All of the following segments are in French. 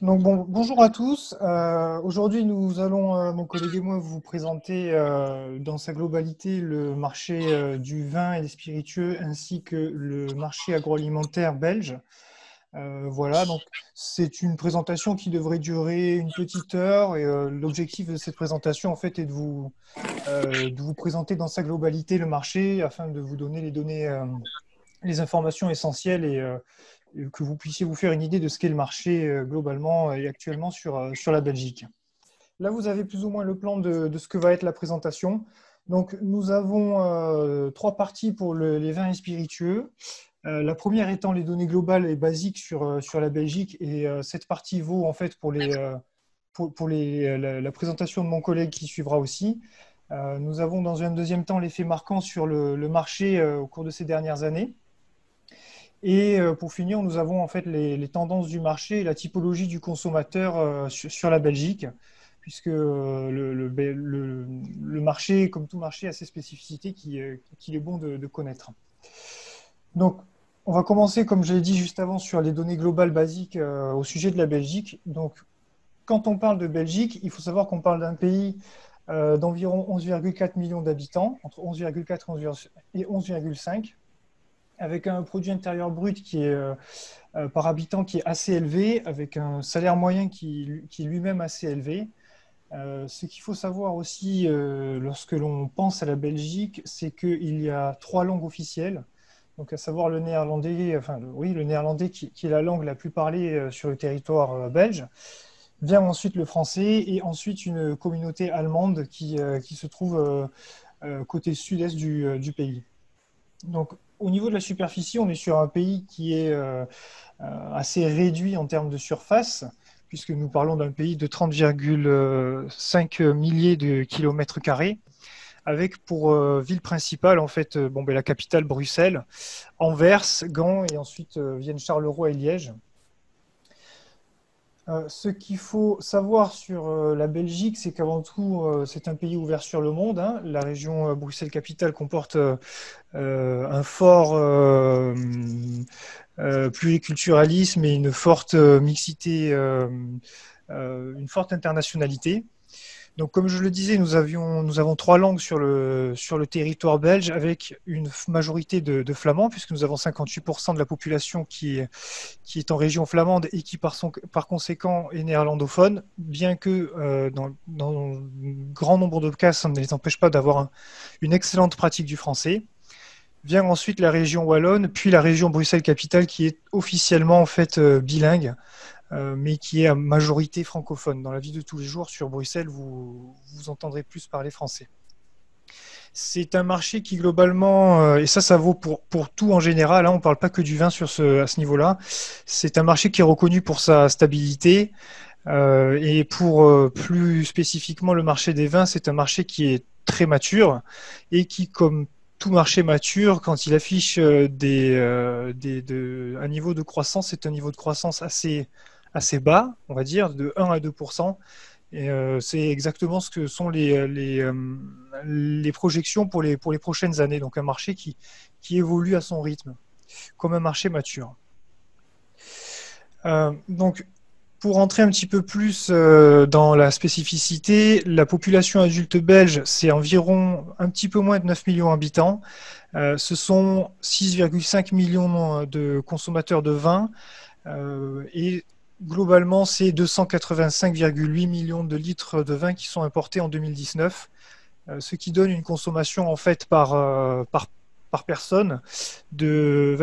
Donc bonjour à tous. Aujourd'hui, nous allons, mon collègue et moi, vous présenter dans sa globalité le marché du vin et des spiritueux ainsi que le marché agroalimentaire belge. Voilà, donc c'est une présentation qui devrait durer une petite heure et l'objectif de cette présentation, en fait, est de vous présenter dans sa globalité le marché afin de vous donner les données, les informations essentielles et que vous puissiez vous faire une idée de ce qu'est le marché globalement et actuellement sur la Belgique. Là, vous avez plus ou moins le plan de ce que va être la présentation. Donc, nous avons trois parties pour les vins et spiritueux. La première étant les données globales et basiques sur la Belgique. Et cette partie vaut en fait pour la présentation de mon collègue qui suivra aussi. Nous avons dans un deuxième temps les faits marquants sur le marché au cours de ces dernières années. Et pour finir, nous avons en fait les tendances du marché et la typologie du consommateur sur la Belgique, puisque le marché, comme tout marché, a ses spécificités qu'il est bon de connaître. Donc, on va commencer, comme je l'ai dit juste avant, sur les données globales basiques au sujet de la Belgique. Donc, quand on parle de Belgique, il faut savoir qu'on parle d'un pays d'environ 11,4 millions d'habitants, entre 11,4 et 11,5, avec un produit intérieur brut qui est par habitant qui est assez élevé, avec un salaire moyen qui est lui-même assez élevé. Ce qu'il faut savoir aussi lorsque l'on pense à la Belgique, c'est qu'il y a trois langues officielles, donc à savoir le néerlandais, oui, le néerlandais qui est la langue la plus parlée sur le territoire belge. Vient ensuite le français et ensuite une communauté allemande qui se trouve côté sud-est du pays. Donc, au niveau de la superficie, on est sur un pays qui est assez réduit en termes de surface, puisque nous parlons d'un pays de 30,5 milliers de kilomètres carrés, avec pour ville principale, en fait, la capitale Bruxelles, Anvers, Gand, et ensuite viennent Charleroi et Liège. Ce qu'il faut savoir sur la Belgique, c'est qu'avant tout, c'est un pays ouvert sur le monde, hein. La région Bruxelles-Capitale comporte un fort pluriculturalisme et une forte mixité, une forte internationalité. Donc, comme je le disais, nous avons trois langues sur le territoire belge avec une majorité de flamands, puisque nous avons 58% de la population qui est en région flamande et qui, par conséquent, est néerlandophone, bien que dans un grand nombre de cas, ça ne les empêche pas d'avoir une excellente pratique du français. Vient ensuite la région wallonne, puis la région Bruxelles-Capitale, qui est officiellement en fait bilingue, mais qui est à majorité francophone. Dans la vie de tous les jours, sur Bruxelles, vous entendrez plus parler français. C'est un marché qui globalement, et ça vaut pour tout en général, hein, on ne parle pas que du vin à ce niveau-là, c'est un marché qui est reconnu pour sa stabilité, et pour plus spécifiquement le marché des vins, c'est un marché qui est très mature et qui, comme tout marché mature, quand il affiche un niveau de croissance, c'est un niveau de croissance assez bas, on va dire, de 1 à 2%. Et c'est exactement ce que sont les projections pour les prochaines années. Donc un marché qui évolue à son rythme, comme un marché mature. Donc, pour rentrer un petit peu plus dans la spécificité, la population adulte belge, c'est environ un petit peu moins de 9 millions d'habitants. Ce sont 6,5 millions de consommateurs de vin et globalement, c'est 285,8 millions de litres de vin qui sont importés en 2019, ce qui donne une consommation en fait par personne de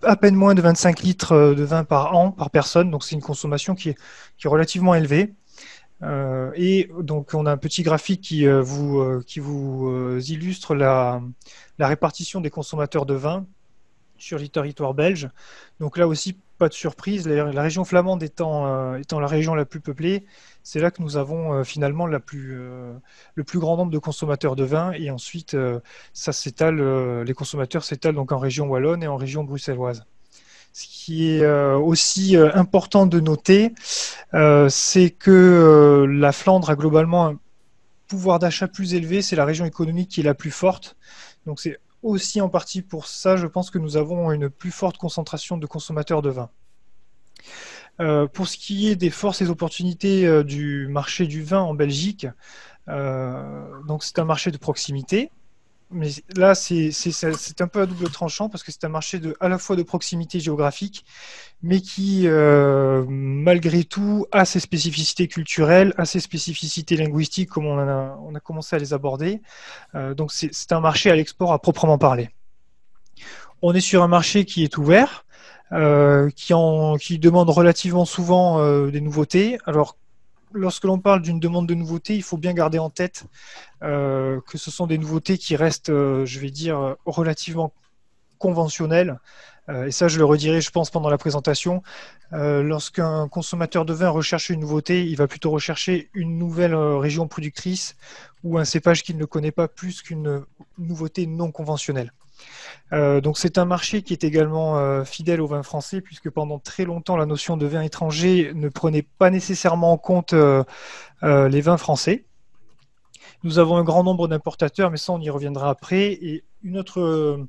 à peine moins de 25 litres de vin par an par personne. Donc c'est une consommation qui est relativement élevée. Et donc on a un petit graphique qui vous illustre la répartition des consommateurs de vin sur le territoire belge. Donc là aussi, pas de surprise, la région flamande étant la région la plus peuplée, c'est là que nous avons finalement le plus grand nombre de consommateurs de vin. Et ensuite, les consommateurs s'étalent donc en région wallonne et en région bruxelloise. Ce qui est aussi important de noter, c'est que la Flandre a globalement un pouvoir d'achat plus élevé, c'est la région économique qui est la plus forte. Donc c'est aussi en partie pour ça, je pense que nous avons une plus forte concentration de consommateurs de vin. Pour ce qui est des forces et opportunités du marché du vin en Belgique, donc c'est un marché de proximité. Mais là, c'est un peu à double tranchant parce que c'est un marché à la fois de proximité géographique, mais qui, malgré tout, a ses spécificités culturelles, a ses spécificités linguistiques, comme on a commencé à les aborder. Donc c'est un marché à l'export à proprement parler. On est sur un marché qui est ouvert, qui demande relativement souvent des nouveautés. Alors, lorsque l'on parle d'une demande de nouveautés, il faut bien garder en tête que ce sont des nouveautés qui restent, je vais dire, relativement conventionnelles. Et ça, je le redirai, je pense, pendant la présentation. Lorsqu'un consommateur de vin recherche une nouveauté, il va plutôt rechercher une nouvelle région productrice ou un cépage qu'il ne connaît pas plus qu'une nouveauté non conventionnelle. Donc c'est un marché qui est également fidèle au vin français, puisque pendant très longtemps, la notion de vin étranger ne prenait pas nécessairement en compte les vins français. Nous avons un grand nombre d'importateurs, mais ça, on y reviendra après. Et une autre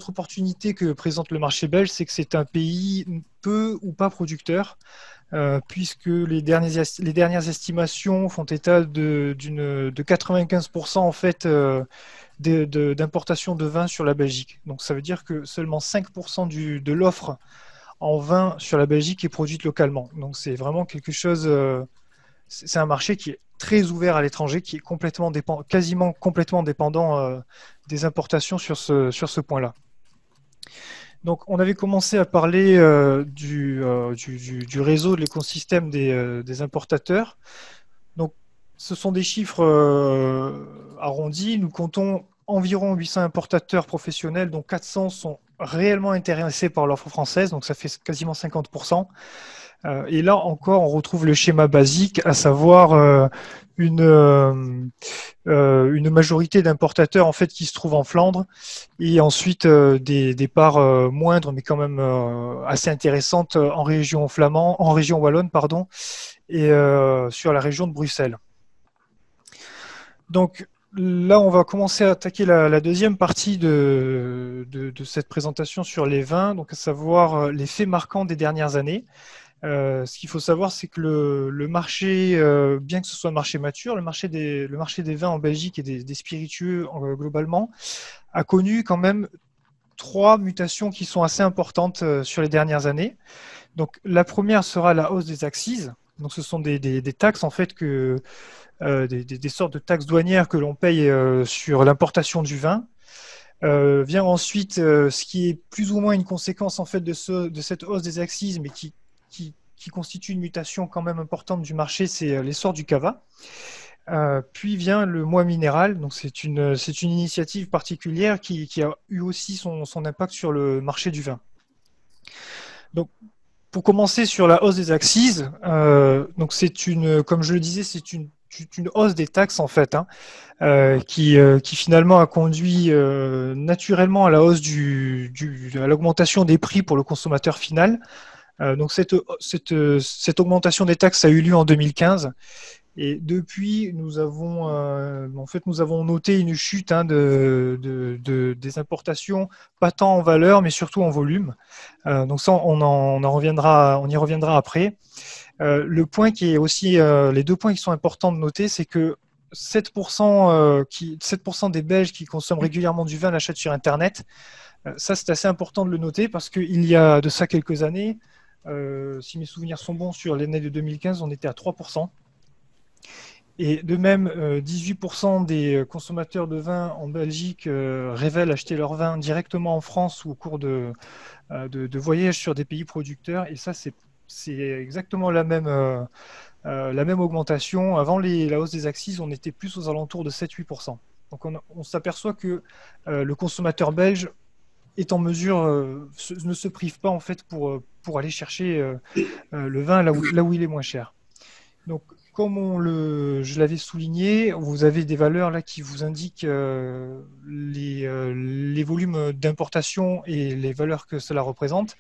opportunité que présente le marché belge, c'est que c'est un pays peu ou pas producteur, puisque les dernières estimations font état de 95% en fait d'importation de vin sur la Belgique. Donc ça veut dire que seulement 5% de l'offre en vin sur la Belgique est produite localement. Donc c'est vraiment quelque chose, c'est un marché qui est très ouvert à l'étranger, qui est quasiment complètement dépendant des importations sur ce point-là. Donc, on avait commencé à parler du réseau de l'écosystème des importateurs. Donc, ce sont des chiffres arrondis. Nous comptons environ 800 importateurs professionnels, dont 400 sont réellement intéressés par l'offre française, donc ça fait quasiment 50%. Et là encore, on retrouve le schéma basique, à savoir une majorité d'importateurs en fait qui se trouvent en Flandre et ensuite des parts moindres, mais quand même assez intéressantes en région en région wallonne, pardon, et sur la région de Bruxelles. Donc là, on va commencer à attaquer la deuxième partie de cette présentation sur les vins, donc à savoir les faits marquants des dernières années. Ce qu'il faut savoir, c'est que le marché, bien que ce soit un marché mature, le marché des vins en Belgique et des spiritueux globalement, a connu quand même 3 mutations qui sont assez importantes sur les dernières années. Donc la première sera la hausse des accises. Donc ce sont des taxes en fait des sortes de taxes douanières que l'on paye sur l'importation du vin. Vient ensuite ce qui est plus ou moins une conséquence en fait de cette hausse des accises, mais qui constitue une mutation quand même importante du marché, c'est l'essor du cava. Puis vient le mois minéral, donc c'est une initiative particulière qui a eu aussi son impact sur le marché du vin. Donc pour commencer sur la hausse des accises, donc comme je le disais, c'est une hausse des taxes en fait, hein, qui finalement a conduit naturellement à la hausse à l'augmentation des prix pour le consommateur final. Donc cette augmentation des taxes a eu lieu en 2015 et depuis nous avons noté une chute hein, des importations, pas tant en valeur mais surtout en volume. Donc ça on y reviendra après. Le point qui est aussi les 2 points qui sont importants de noter, c'est que 7% des Belges qui consomment régulièrement du vin l'achètent sur Internet. Ça, c'est assez important de le noter parce qu'il y a de ça quelques années, si mes souvenirs sont bons, sur l'année de 2015, on était à 3%. Et de même, 18% des consommateurs de vin en Belgique révèlent acheter leur vin directement en France ou au cours de voyages sur des pays producteurs. Et ça, c'est exactement la même augmentation. Avant la hausse des accises, on était plus aux alentours de 7-8%. Donc on s'aperçoit que le consommateur belge est en mesure, ne se prive pas en fait pour aller chercher le vin là où il est moins cher. Donc, comme je l'avais souligné, vous avez des valeurs là qui vous indiquent les volumes d'importation et les valeurs que cela représente.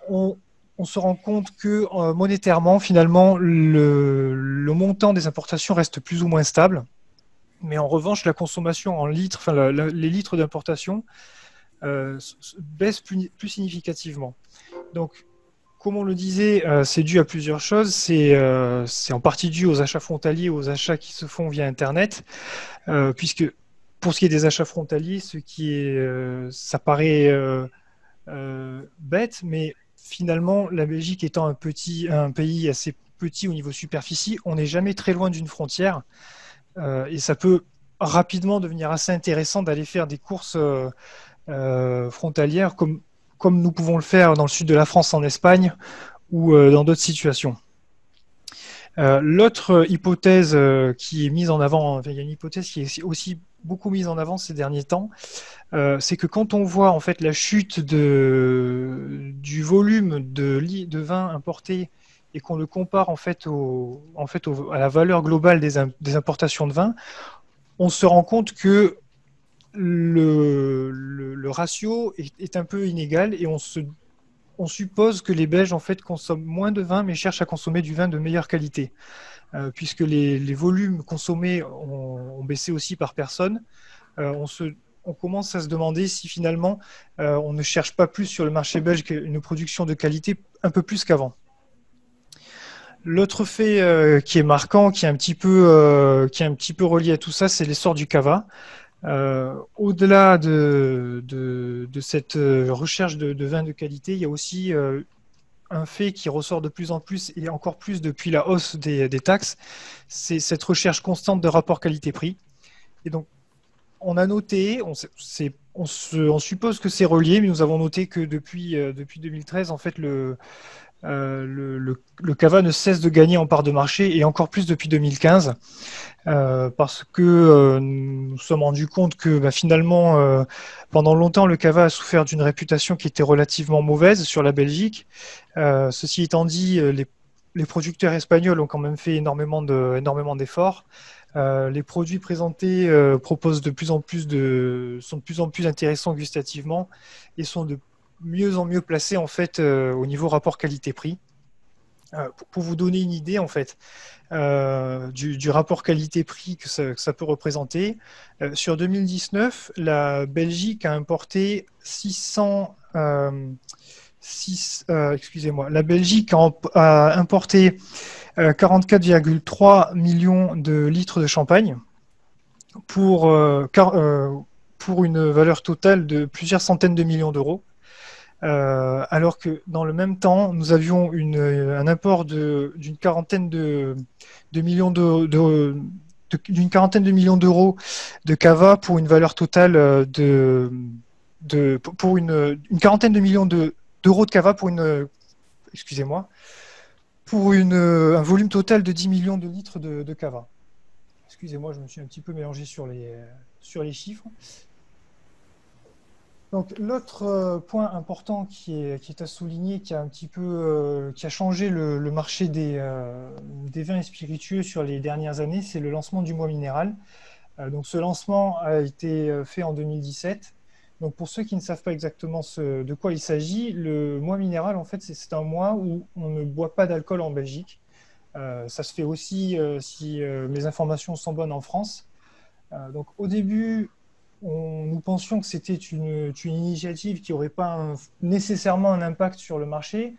On se rend compte que monétairement, finalement, le montant des importations reste plus ou moins stable. Mais en revanche, la consommation en litres, enfin les litres d'importation baisse plus significativement. Donc, comme on le disait, c'est dû à plusieurs choses. C'est en partie dû aux achats frontaliers, aux achats qui se font via Internet, puisque pour ce qui est des achats frontaliers, ça paraît bête, mais finalement, la Belgique étant un pays assez petit au niveau superficie, on n'est jamais très loin d'une frontière, et ça peut rapidement devenir assez intéressant d'aller faire des courses frontalières comme nous pouvons le faire dans le sud de la France, en Espagne, ou dans d'autres situations. L'autre hypothèse qui est mise en avant, enfin, il y a une hypothèse qui est aussi beaucoup mise en avant ces derniers temps, c'est que quand on voit en fait la chute du volume de vin importé et qu'on le compare en fait, à la valeur globale des importations de vin, on se rend compte que le ratio est un peu inégal et on suppose que les Belges en fait consomment moins de vin mais cherchent à consommer du vin de meilleure qualité, puisque les volumes consommés ont baissé aussi par personne. On commence à se demander si finalement on ne cherche pas plus sur le marché belge une production de qualité un peu plus qu'avant. L'autre fait qui est marquant, qui est un petit peu relié à tout ça, c'est l'essor du cava. Au-delà de cette recherche de vins de qualité, il y a aussi un fait qui ressort de plus en plus, et encore plus depuis la hausse des taxes, c'est cette recherche constante de rapport qualité-prix. Et donc, on a noté, on suppose que c'est relié, mais nous avons noté que depuis 2013, en fait, le cava ne cesse de gagner en part de marché, et encore plus depuis 2015. Parce que nous nous sommes rendus compte que finalement, pendant longtemps, le cava a souffert d'une réputation qui était relativement mauvaise sur la Belgique. Ceci étant dit, les producteurs espagnols ont quand même fait énormément d'efforts. Les produits présentés sont de plus en plus intéressants gustativement et sont de mieux en mieux placés en fait au niveau rapport qualité-prix. Pour vous donner une idée en fait, du rapport qualité-prix que ça peut représenter. Sur 2019, la Belgique a importé 600, excusez-moi, la Belgique a importé 44,3 millions de litres de champagne pour, pour une valeur totale de plusieurs centaines de millions d'euros. Alors que dans le même temps, nous avions un import d'une quarantaine de millions d'une quarantaine de millions d'euros de cava pour une valeur totale pour une quarantaine de millions d'euros de cava excusez-moi, pour un volume total de 10 millions de litres de cava. Excusez-moi, je me suis un petit peu mélangé sur les chiffres. Donc l'autre point important qui est à souligner, qui a un petit peu qui a changé le marché des vins et spiritueux sur les dernières années, c'est le lancement du mois minéral. Donc ce lancement a été fait en 2017. Donc pour ceux qui ne savent pas exactement de quoi il s'agit, le mois minéral, en fait, c'est un mois où on ne boit pas d'alcool en Belgique. Ça se fait aussi, si mes informations sont bonnes, en France. Donc au début, nous pensions que c'était une initiative qui n'aurait pas nécessairement un impact sur le marché.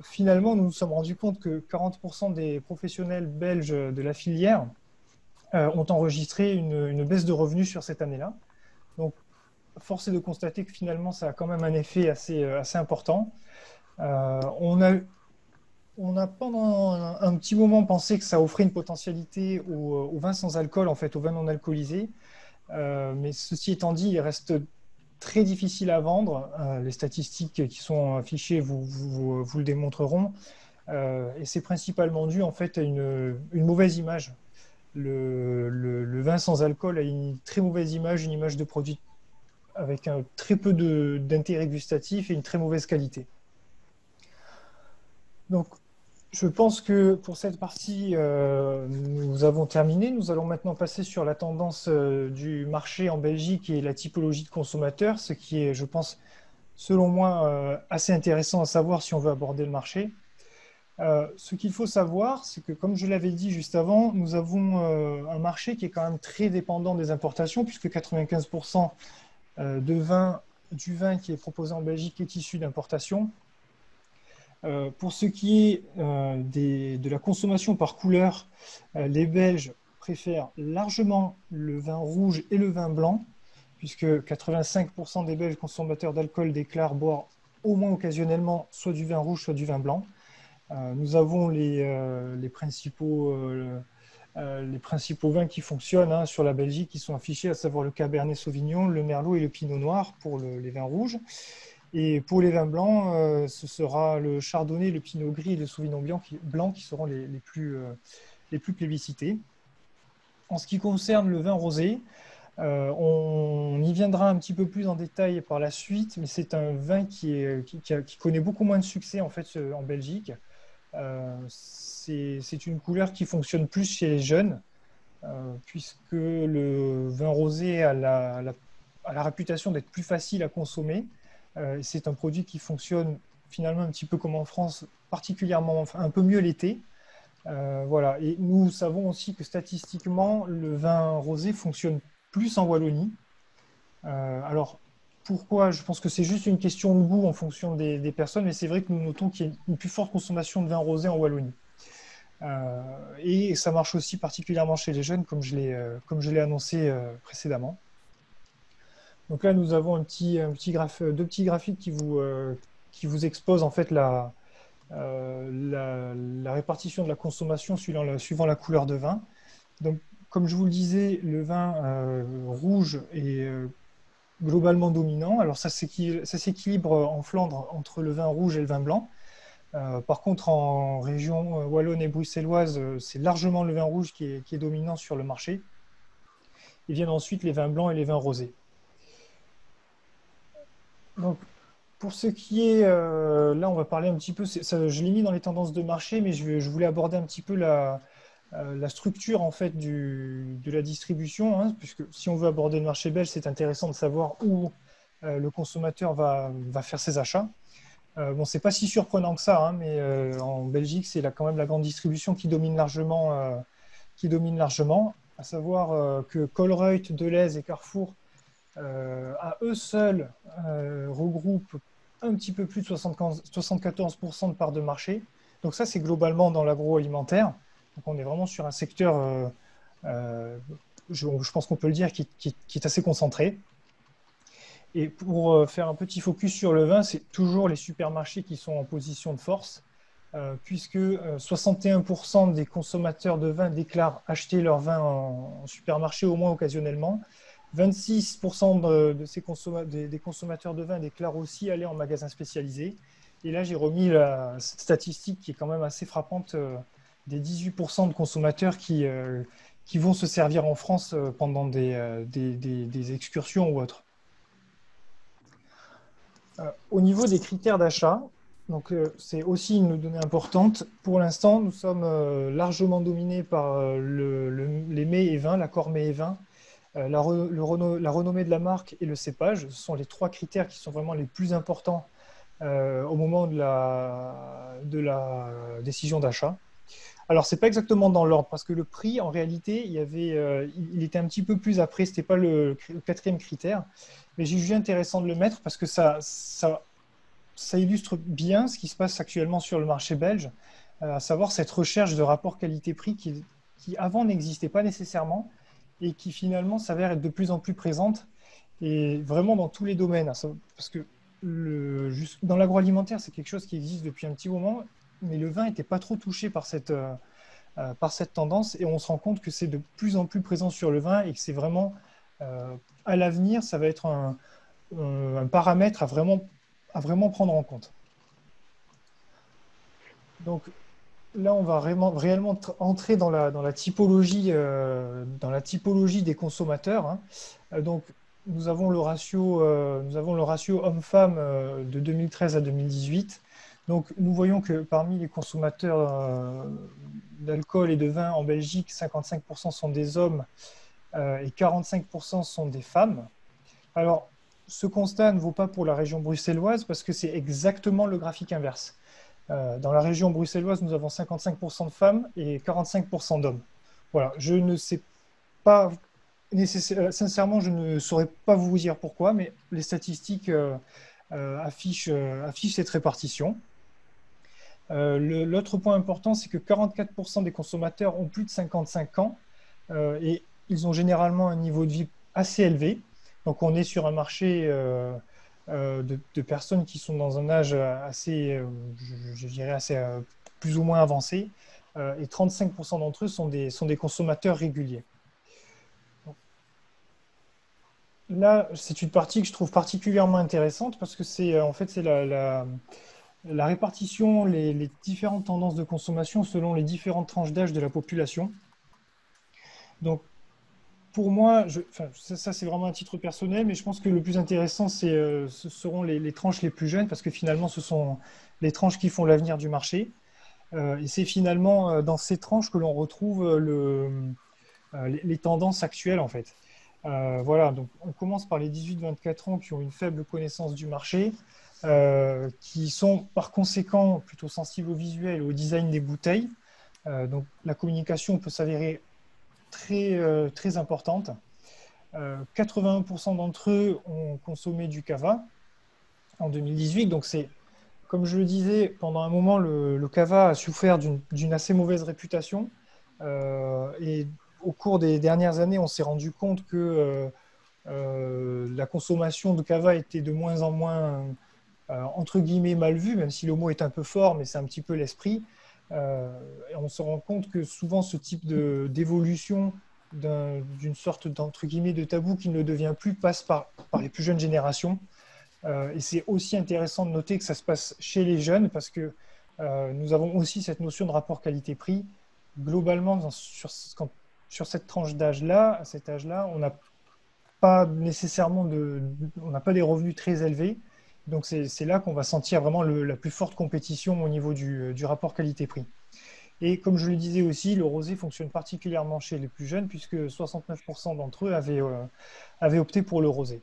Finalement, nous nous sommes rendus compte que 40% des professionnels belges de la filière ont enregistré une baisse de revenus sur cette année-là. Donc, force est de constater que finalement, ça a quand même un effet assez important. On a pendant un petit moment pensé que ça offrait une potentialité au vin sans alcool, en fait, au vin non alcoolisé. Mais ceci étant dit, il reste très difficile à vendre. Les statistiques qui sont affichées vous le démontreront. Et c'est principalement dû en fait à une mauvaise image. Le vin sans alcool a une très mauvaise image, une image de produit avec très peu d'intérêt gustatif et une très mauvaise qualité. Donc, je pense que pour cette partie, nous avons terminé. Nous allons maintenant passer sur la tendance du marché en Belgique et la typologie de consommateurs, ce qui est, je pense, selon moi, assez intéressant à savoir si on veut aborder le marché. Ce qu'il faut savoir, c'est que, comme je l'avais dit juste avant, nous avons un marché qui est quand même très dépendant des importations, puisque 95% du vin qui est proposé en Belgique est issu d'importation. Pour ce qui est de la consommation par couleur, les Belges préfèrent largement le vin rouge et le vin blanc, puisque 85% des Belges consommateurs d'alcool déclarent boire au moins occasionnellement soit du vin rouge, soit du vin blanc. Nous avons les principaux vins qui fonctionnent hein, sur la Belgique, qui sont affichés, à savoir le Cabernet Sauvignon, le Merlot et le Pinot Noir pour les vins rouges. Et pour les vins blancs, ce sera le Chardonnay, le Pinot Gris et le Sauvignon blanc qui seront les plus plébiscités. En ce qui concerne le vin rosé, on y viendra un petit peu plus en détail par la suite, mais c'est un vin qui connaît beaucoup moins de succès en fait en Belgique. C'est une couleur qui fonctionne plus chez les jeunes, puisque le vin rosé a la réputation d'être plus facile à consommer. C'est un produit qui fonctionne finalement un petit peu comme en France, particulièrement, enfin, un peu mieux l'été. Voilà. Et nous savons aussi que statistiquement, le vin rosé fonctionne plus en Wallonie. Alors, pourquoi? Je pense que c'est juste une question de goût en fonction des personnes, mais c'est vrai que nous notons qu'il y a une plus forte consommation de vin rosé en Wallonie. Et ça marche aussi particulièrement chez les jeunes, comme je l'ai annoncé précédemment. Donc là, nous avons deux petits graphiques qui vous exposent en fait la répartition de la consommation suivant la couleur de vin. Donc, comme je vous le disais, le vin rouge est globalement dominant. Alors, ça s'équilibre en Flandre entre le vin rouge et le vin blanc. Par contre, en région wallonne et bruxelloise, c'est largement le vin rouge qui est dominant sur le marché. Et viennent ensuite les vins blancs et les vins rosés. Donc, pour ce qui est, là, on va parler un petit peu, je l'ai mis dans les tendances de marché, mais je voulais aborder un petit peu la structure en fait de la distribution, hein, puisque si on veut aborder le marché belge, c'est intéressant de savoir où le consommateur va faire ses achats. Bon, c'est pas si surprenant que ça, hein, mais en Belgique, c'est quand même la grande distribution qui domine largement, à savoir que Colruyt, Delhaize et Carrefour, à eux seuls, regroupent un petit peu plus de 74% de parts de marché. Donc ça, c'est globalement dans l'agroalimentaire. Donc on est vraiment sur un secteur, je pense qu'on peut le dire, qui est assez concentré. Et pour faire un petit focus sur le vin, c'est toujours les supermarchés qui sont en position de force, puisque 61% des consommateurs de vin déclarent acheter leur vin en supermarché au moins occasionnellement. 26% des consommateurs de vin déclarent aussi aller en magasin spécialisé. Et là, j'ai remis la statistique qui est quand même assez frappante des 18% de consommateurs qui vont se servir en France pendant des excursions ou autres. Au niveau des critères d'achat, donc c'est aussi une donnée importante. Pour l'instant, nous sommes largement dominés par les mets et vins, l'accord mets et vins, la renommée de la marque et le cépage. Ce sont les trois critères qui sont vraiment les plus importants au moment de la décision d'achat. Alors, c'est pas exactement dans l'ordre, parce que le prix, en réalité, il était un petit peu plus après, c'était pas le quatrième critère, mais j'ai jugé intéressant de le mettre parce que ça illustre bien ce qui se passe actuellement sur le marché belge, à savoir cette recherche de rapport qualité-prix qui avant n'existait pas nécessairement et qui finalement s'avère être de plus en plus présente et vraiment dans tous les domaines. Parce que dans l'agroalimentaire, c'est quelque chose qui existe depuis un petit moment, mais le vin n'était pas trop touché par cette tendance et on se rend compte que c'est de plus en plus présent sur le vin et que c'est vraiment, à l'avenir, ça va être un paramètre à vraiment prendre en compte. Donc là, on va réellement entrer dans la typologie des consommateurs, hein. Donc, nous avons le ratio homme-femme de 2013 à 2018. Donc, nous voyons que parmi les consommateurs d'alcool et de vin en Belgique, 55% sont des hommes et 45% sont des femmes. Alors, ce constat ne vaut pas pour la région bruxelloise parce que c'est exactement le graphique inverse. Dans la région bruxelloise, nous avons 55% de femmes et 45% d'hommes. Voilà, je ne sais pas sincèrement, je ne saurais pas vous dire pourquoi, mais les statistiques affichent cette répartition. L'autre point important, c'est que 44% des consommateurs ont plus de 55 ans et ils ont généralement un niveau de vie assez élevé. Donc on est sur un marché de personnes qui sont dans un âge assez, je dirais, assez plus ou moins avancé. Et 35% d'entre eux sont des consommateurs réguliers. Donc, là, c'est une partie que je trouve particulièrement intéressante parce que c'est en fait c'est la répartition, les différentes tendances de consommation selon les différentes tranches d'âge de la population. Donc, pour moi, enfin, ça, c'est vraiment un titre personnel, mais je pense que le plus intéressant, ce seront les tranches les plus jeunes, parce que finalement, ce sont les tranches qui font l'avenir du marché. Et c'est finalement dans ces tranches que l'on retrouve les tendances actuelles, en fait. Voilà, donc on commence par les 18-24 ans qui ont une faible connaissance du marché, qui sont par conséquent plutôt sensibles au visuel et au design des bouteilles. Donc la communication peut s'avérer très importante. 81% d'entre eux ont consommé du cava en 2018. Donc c'est, comme je le disais, pendant un moment, le cava a souffert d'une assez mauvaise réputation. Et au cours des dernières années, on s'est rendu compte que la consommation de cava était de moins en moins, entre guillemets, mal vue, même si le mot est un peu fort, mais c'est un petit peu l'esprit. Et on se rend compte que souvent ce type d'évolution d'une sorte d'entre guillemets de tabou qui ne le devient plus passe par les plus jeunes générations. Et c'est aussi intéressant de noter que ça se passe chez les jeunes parce que nous avons aussi cette notion de rapport qualité-prix. Globalement, sur cette tranche d'âge-là, à cet âge-là, on n'a pas nécessairement on n'a pas des revenus très élevés. Donc c'est là qu'on va sentir vraiment la plus forte compétition au niveau du rapport qualité-prix. Et comme je le disais aussi, le rosé fonctionne particulièrement chez les plus jeunes puisque 69% d'entre eux avaient opté pour le rosé.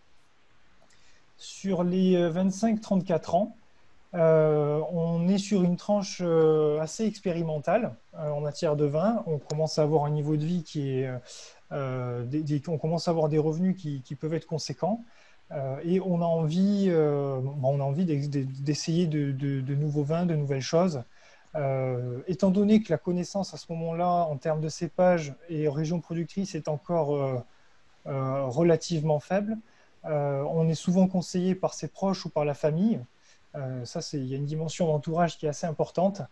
Sur les 25-34 ans, on est sur une tranche assez expérimentale en matière de vin. On commence à avoir un niveau de vie qui est, on commence à avoir des revenus qui peuvent être conséquents. Et on a envie d'essayer de nouveaux vins, de nouvelles choses. Étant donné que la connaissance à ce moment-là, en termes de cépage et région productrice, est encore relativement faible, on est souvent conseillé par ses proches ou par la famille. Il y a une dimension d'entourage qui est assez importante.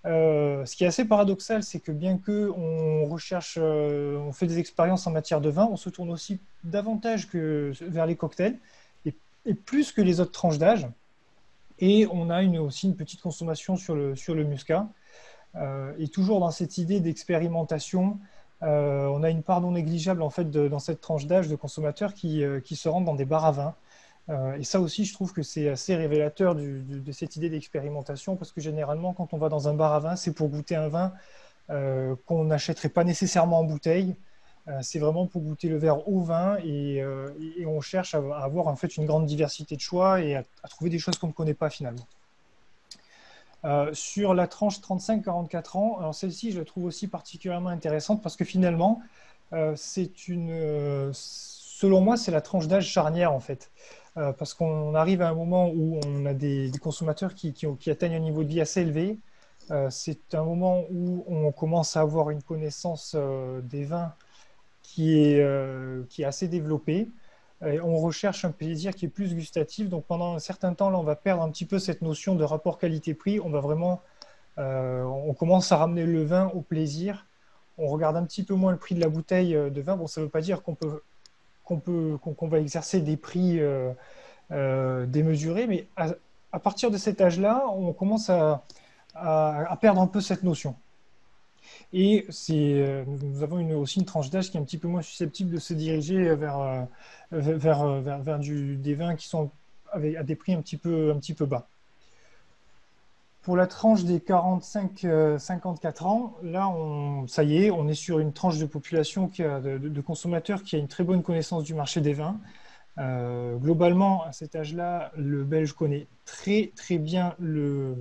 Ce qui est assez paradoxal, c'est que bien que on recherche, on fait des expériences en matière de vin, on se tourne aussi davantage que vers les cocktails et plus que les autres tranches d'âge. Et on a aussi une petite consommation sur le muscat. Et toujours dans cette idée d'expérimentation, on a une part non négligeable en fait dans cette tranche d'âge de consommateurs qui se rendent dans des bars à vin. Et ça aussi, je trouve que c'est assez révélateur de cette idée d'expérimentation, parce que généralement, quand on va dans un bar à vin, c'est pour goûter un vin qu'on n'achèterait pas nécessairement en bouteille. C'est vraiment pour goûter le verre au vin et on cherche à avoir en fait une grande diversité de choix et à trouver des choses qu'on ne connaît pas finalement. Sur la tranche 35-44 ans, alors celle-ci, je la trouve aussi particulièrement intéressante parce que finalement, selon moi, c'est la tranche d'âge charnière en fait. Parce qu'on arrive à un moment où on a des consommateurs qui atteignent un niveau de vie assez élevé. C'est un moment où on commence à avoir une connaissance des vins qui est assez développée. Et on recherche un plaisir qui est plus gustatif. Donc pendant un certain temps, là, on va perdre un petit peu cette notion de rapport qualité-prix. On commence à ramener le vin au plaisir. On regarde un petit peu moins le prix de la bouteille de vin. Bon, ça ne veut pas dire qu'on va exercer des prix démesurés, mais à partir de cet âge-là, on commence à perdre un peu cette notion. Et nous avons aussi une tranche d'âge qui est un petit peu moins susceptible de se diriger vers des vins qui sont à des prix un petit peu bas. Pour la tranche des 45-54 ans, là, ça y est, on est sur une tranche de population de consommateurs qui a une très bonne connaissance du marché des vins. Globalement, à cet âge-là, le Belge connaît très très bien le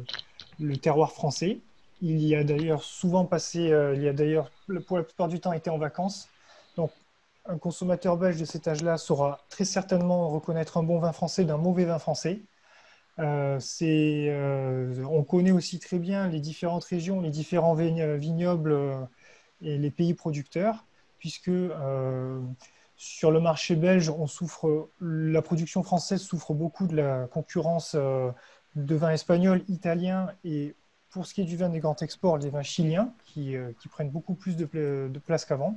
terroir français. Il y a d'ailleurs souvent passé, il y a d'ailleurs pour la plupart du temps été en vacances. Donc, un consommateur belge de cet âge-là saura très certainement reconnaître un bon vin français d'un mauvais vin français. On connaît aussi très bien les différentes régions, les différents vignobles et les pays producteurs, puisque sur le marché belge, la production française souffre beaucoup de la concurrence de vins espagnols, italiens et pour ce qui est du vin des grands exports, les vins chiliens qui prennent beaucoup plus de place qu'avant.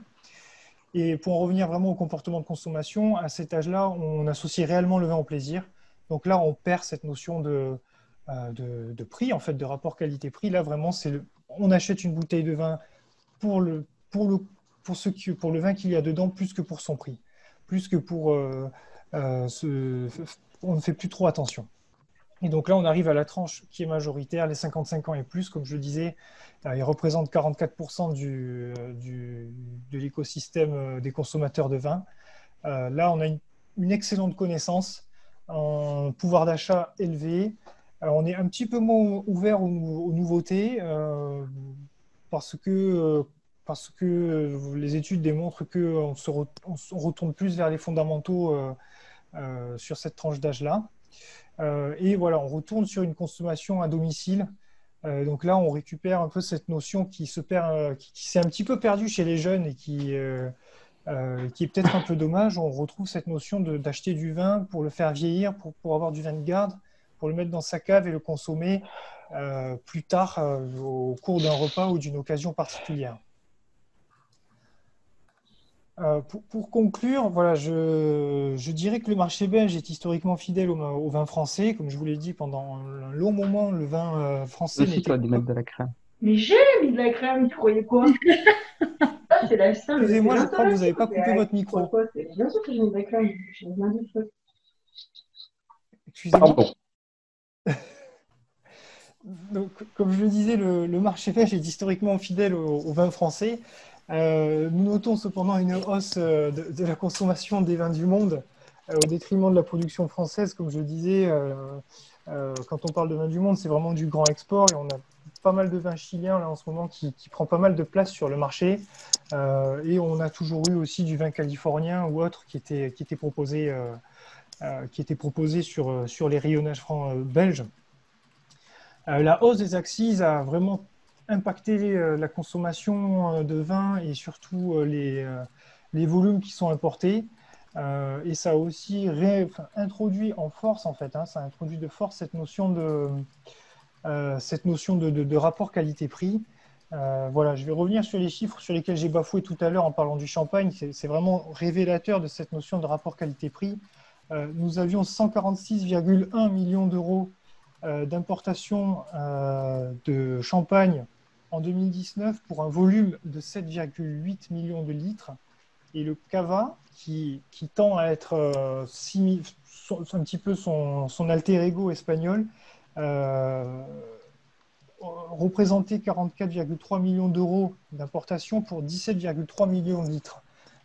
Et pour en revenir vraiment au comportement de consommation, à cet âge-là, on associe réellement le vin au plaisir. Donc là, on perd cette notion de prix, en fait, de rapport qualité-prix. Là, vraiment, on achète une bouteille de vin pour pour le vin qu'il y a dedans, plus que pour son prix. Plus que pour... on ne fait plus trop attention. Et donc là, on arrive à la tranche qui est majoritaire, les 55 ans et plus, comme je le disais, ils représentent 44% de l'écosystème des consommateurs de vin. Là, on a une excellente connaissance, un pouvoir d'achat élevé. On est un petit peu moins ouvert aux nouveautés parce que les études démontrent qu'on retourne plus vers les fondamentaux sur cette tranche d'âge-là. Et voilà, on retourne sur une consommation à domicile. Donc là, on récupère un peu cette notion qui s'est un petit peu perdue chez les jeunes et qui est peut-être un peu dommage. On retrouve cette notion d'acheter du vin pour le faire vieillir, pour avoir du vin de garde, pour le mettre dans sa cave et le consommer plus tard au cours d'un repas ou d'une occasion particulière. Pour conclure, voilà, je dirais que le marché belge est historiquement fidèle au vin français. Comme je vous l'ai dit, pendant un long moment, le vin français Aussi, n'était toi, de pas... mettre de la crème. Mais j'ai mis de la crème, tu croyais quoi? Ah, c'est la ça, mais c'est Excusez-moi, je crois que vous n'avez l'intonation. pas coupé votre Tu crois micro. quoi? Bien sûr que j'ai mis de la crème, j'ai rien dit. Excusez-moi. Donc, comme je le disais, le marché belge est historiquement fidèle au vin français. Nous notons cependant une hausse de la consommation des vins du monde au détriment de la production française. Comme je le disais, quand on parle de vins du monde, c'est vraiment du grand export et on a pas mal de vins chiliens là en ce moment qui prend pas mal de place sur le marché. Et on a toujours eu aussi du vin californien ou autre qui était proposé sur les rayonnages belges. La hausse des axes a vraiment impacté la consommation de vin et surtout les volumes qui sont importés. Et ça a aussi introduit en force, en fait, ça a introduit de force cette notion de rapport qualité-prix. Voilà, je vais revenir sur les chiffres sur lesquels j'ai bafoué tout à l'heure en parlant du champagne. C'est vraiment révélateur de cette notion de rapport qualité-prix. Nous avions 146,1 millions d'euros d'importation de champagne en 2019 pour un volume de 7,8 millions de litres. Et le cava, qui tend à être un petit peu son alter ego espagnol, représentait 44,3 millions d'euros d'importation pour 17,3 millions de litres.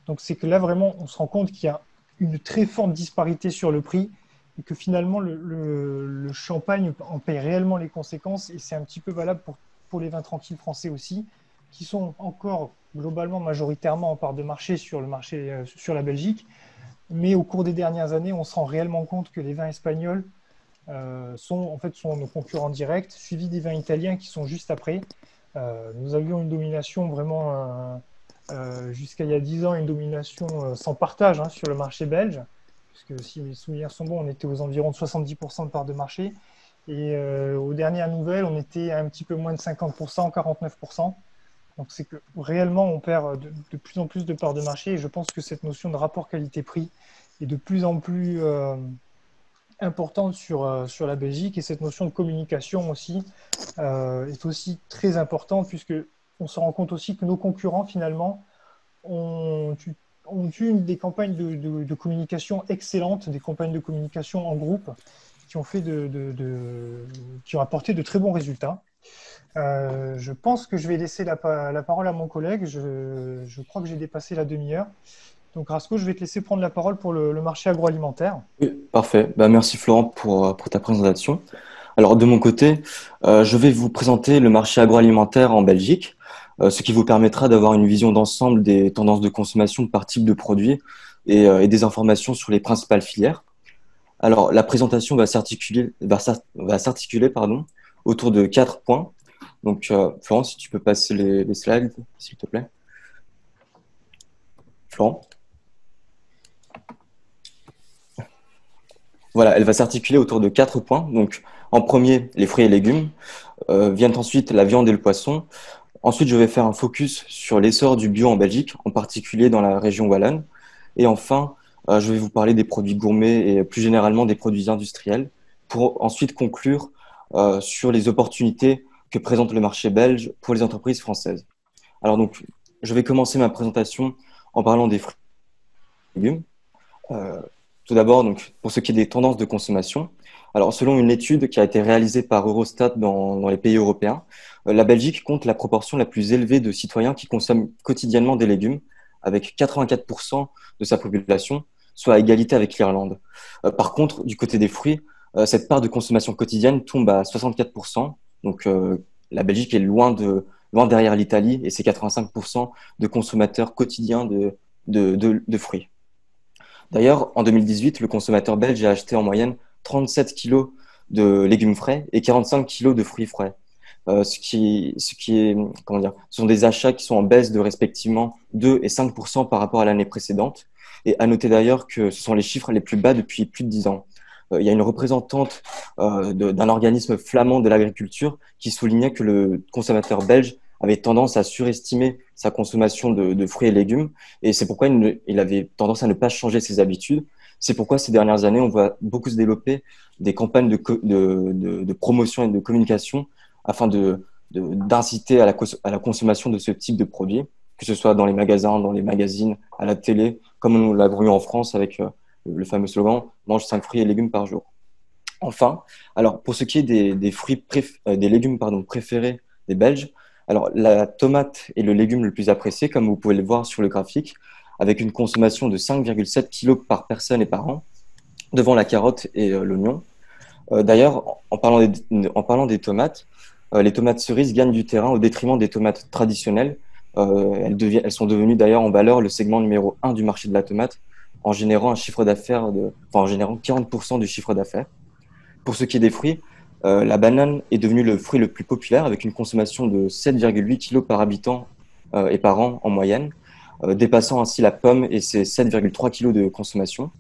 Donc c'est que là, vraiment, on se rend compte qu'il y a une très forte disparité sur le prix et que finalement, le champagne en paye réellement les conséquences. Et c'est un petit peu valable pour les vins tranquilles français aussi, qui sont encore globalement majoritairement en part de marché sur le marché, sur la Belgique. Mais au cours des dernières années, on se rend réellement compte que les vins espagnols sont nos concurrents directs, suivis des vins italiens qui sont juste après. Nous avions une domination vraiment, jusqu'à il y a 10 ans, une domination sans partage sur le marché belge, puisque si mes souvenirs sont bons, on était aux environs de 70% de part de marché. Et aux dernières nouvelles, on était à un petit peu moins de 50%, 49%. Donc c'est que réellement, on perd de plus en plus de parts de marché. Et je pense que cette notion de rapport qualité-prix est de plus en plus importante sur la Belgique. Et cette notion de communication aussi est aussi très importante, puisque on se rend compte aussi que nos concurrents, finalement, ont eu des campagnes de communication excellentes, des campagnes de communication en groupe qui ont qui ont apporté de très bons résultats. Je pense que je vais laisser la parole à mon collègue. Je crois que j'ai dépassé la demi-heure. Donc, Rasco, je vais te laisser prendre la parole pour le marché agroalimentaire. Oui, parfait. Bah, merci Florent pour ta présentation. Alors de mon côté, je vais vous présenter le marché agroalimentaire en Belgique, ce qui vous permettra d'avoir une vision d'ensemble des tendances de consommation par type de produits et des informations sur les principales filières. Alors, la présentation va s'articuler, pardon, autour de 4 points. Donc, Florent, si tu peux passer les slides, s'il te plaît. Florent. Voilà, elle va s'articuler autour de 4 points. Donc, en premier, les fruits et légumes. Viennent ensuite la viande et le poisson. Ensuite, je vais faire un focus sur l'essor du bio en Belgique, en particulier dans la région wallonne. Et enfin, je vais vous parler des produits gourmets et plus généralement des produits industriels, pour ensuite conclure sur les opportunités que présente le marché belge pour les entreprises françaises. Alors donc, je vais commencer ma présentation en parlant des fruits et légumes. Euh, Tout d'abord, donc, pour ce qui est des tendances de consommation, alors selon une étude qui a été réalisée par Eurostat dans les pays européens, la Belgique compte la proportion la plus élevée de citoyens qui consomment quotidiennement des légumes, avec 84% de sa population, soit à égalité avec l'Irlande. Par contre, du côté des fruits, cette part de consommation quotidienne tombe à 64%. Donc, la Belgique est loin derrière l'Italie et c'est 85% de consommateurs quotidiens de fruits. D'ailleurs, en 2018, le consommateur belge a acheté en moyenne 37 kilos de légumes frais et 45 kilos de fruits frais. Ce qui est, comment dire, ce sont des achats qui sont en baisse de respectivement 2 et 5% par rapport à l'année précédente. Et à noter d'ailleurs que ce sont les chiffres les plus bas depuis plus de 10 ans. Il y a une représentante d'un organisme flamand de l'agriculture qui soulignait que le consommateur belge avait tendance à surestimer sa consommation de fruits et légumes, et c'est pourquoi il avait tendance à ne pas changer ses habitudes. C'est pourquoi ces dernières années, on voit beaucoup se développer des campagnes de promotion et de communication afin d'inciter à la consommation de ce type de produits, que ce soit dans les magasins, dans les magazines, à la télé, comme nous l'avons eu en France avec le fameux slogan « Mange 5 fruits et légumes par jour ». Enfin, alors pour ce qui est des légumes préférés des Belges, alors la tomate est le légume le plus apprécié, comme vous pouvez le voir sur le graphique, avec une consommation de 5,7 kg par personne et par an, devant la carotte et l'oignon. D'ailleurs, en parlant des tomates, les tomates cerises gagnent du terrain au détriment des tomates traditionnelles. Elles sont devenues d'ailleurs en valeur le segment numéro 1 du marché de la tomate, en générant en générant 40% du chiffre d'affaires. Pour ce qui est des fruits, la banane est devenue le fruit le plus populaire avec une consommation de 7,8 kg par habitant et par an en moyenne, dépassant ainsi la pomme et ses 7,3 kg de consommation.